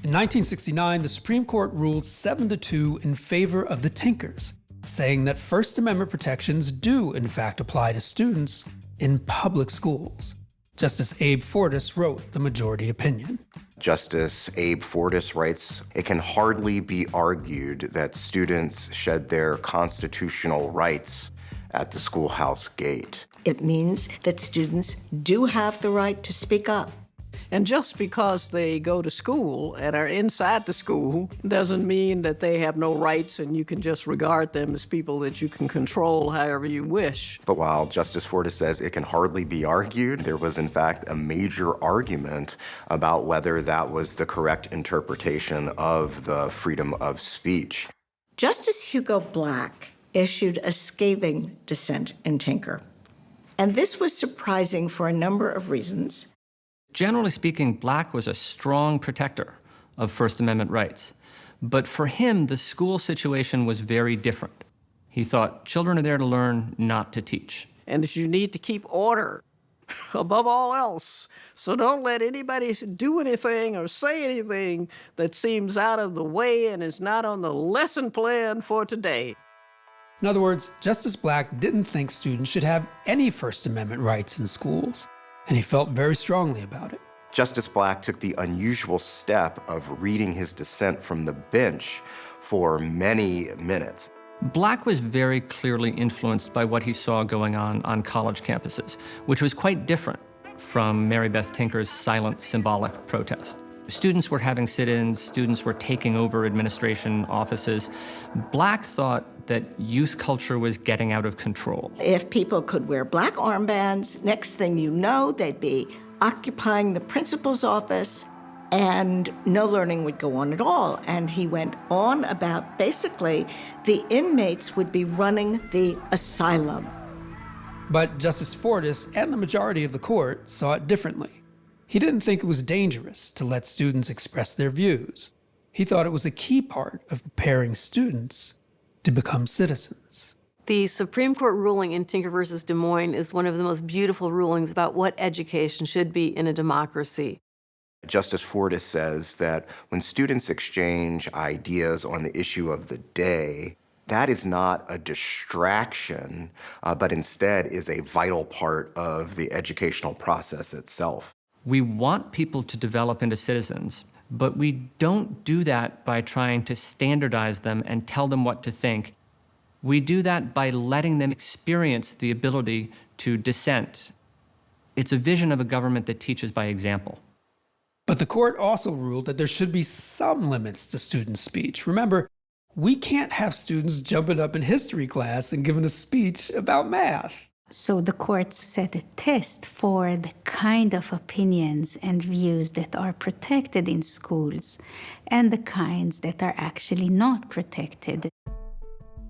In 1969, the Supreme Court ruled 7-2 in favor of the Tinkers, saying that First Amendment protections do, in fact, apply to students in public schools. Justice Abe Fortas wrote the majority opinion. Justice Abe Fortas writes, "It can hardly be argued that students shed their constitutional rights at the schoolhouse gate." It means that students do have the right to speak up. And just because they go to school and are inside the school doesn't mean that they have no rights and you can just regard them as people that you can control however you wish. But while Justice Fortas says it can hardly be argued, there was in fact a major argument about whether that was the correct interpretation of the freedom of speech. Justice Hugo Black issued a scathing dissent in Tinker. And this was surprising for a number of reasons. Generally speaking, Black was a strong protector of First Amendment rights. But for him, the school situation was very different. He thought children are there to learn, not to teach. And that you need to keep order above all else. So don't let anybody do anything or say anything that seems out of the way and is not on the lesson plan for today. In other words, Justice Black didn't think students should have any First Amendment rights in schools, and he felt very strongly about it. Justice Black took the unusual step of reading his dissent from the bench for many minutes. Black was very clearly influenced by what he saw going on college campuses, which was quite different from Mary Beth Tinker's silent, symbolic protest. Students were having sit-ins, students were taking over administration offices. Black thought that youth culture was getting out of control. If people could wear black armbands, next thing you know, they'd be occupying the principal's office and no learning would go on at all. And he went on about basically the inmates would be running the asylum. But Justice Fortas and the majority of the court saw it differently. He didn't think it was dangerous to let students express their views. He thought it was a key part of preparing students to become citizens. The Supreme Court ruling in Tinker versus Des Moines is one of the most beautiful rulings about what education should be in a democracy. Justice Fortas says that when students exchange ideas on the issue of the day, that is not a distraction, but instead is a vital part of the educational process itself. We want people to develop into citizens, but we don't do that by trying to standardize them and tell them what to think. We do that by letting them experience the ability to dissent. It's a vision of a government that teaches by example. But the court also ruled that there should be some limits to student speech. Remember, we can't have students jumping up in history class and giving a speech about math. So the court set a test for the kind of opinions and views that are protected in schools and the kinds that are actually not protected.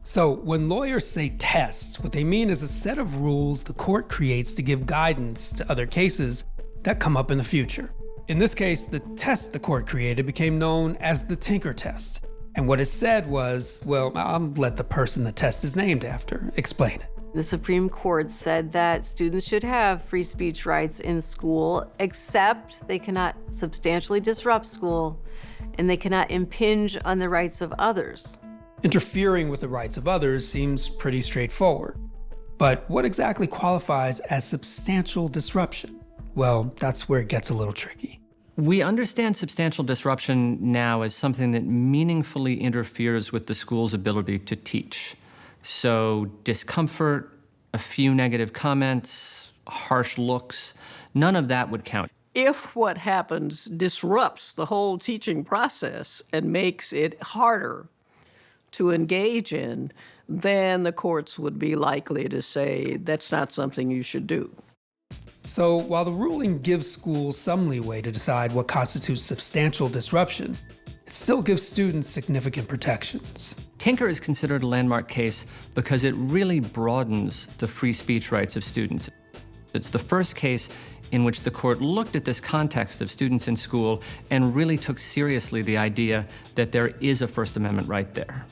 So when lawyers say test, what they mean is a set of rules the court creates to give guidance to other cases that come up in the future. In this case, the test the court created became known as the Tinker test. And what it said was, well, I'll let the person the test is named after explain it. The Supreme Court said that students should have free speech rights in school, except they cannot substantially disrupt school and they cannot impinge on the rights of others. Interfering with the rights of others seems pretty straightforward. But what exactly qualifies as substantial disruption? Well, that's where it gets a little tricky. We understand substantial disruption now as something that meaningfully interferes with the school's ability to teach. So discomfort, a few negative comments, harsh looks, none of that would count. If what happens disrupts the whole teaching process and makes it harder to engage in, then the courts would be likely to say that's not something you should do. So while the ruling gives schools some leeway to decide what constitutes substantial disruption, it still gives students significant protections. Tinker is considered a landmark case because it really broadens the free speech rights of students. It's the first case in which the court looked at this context of students in school and really took seriously the idea that there is a First Amendment right there.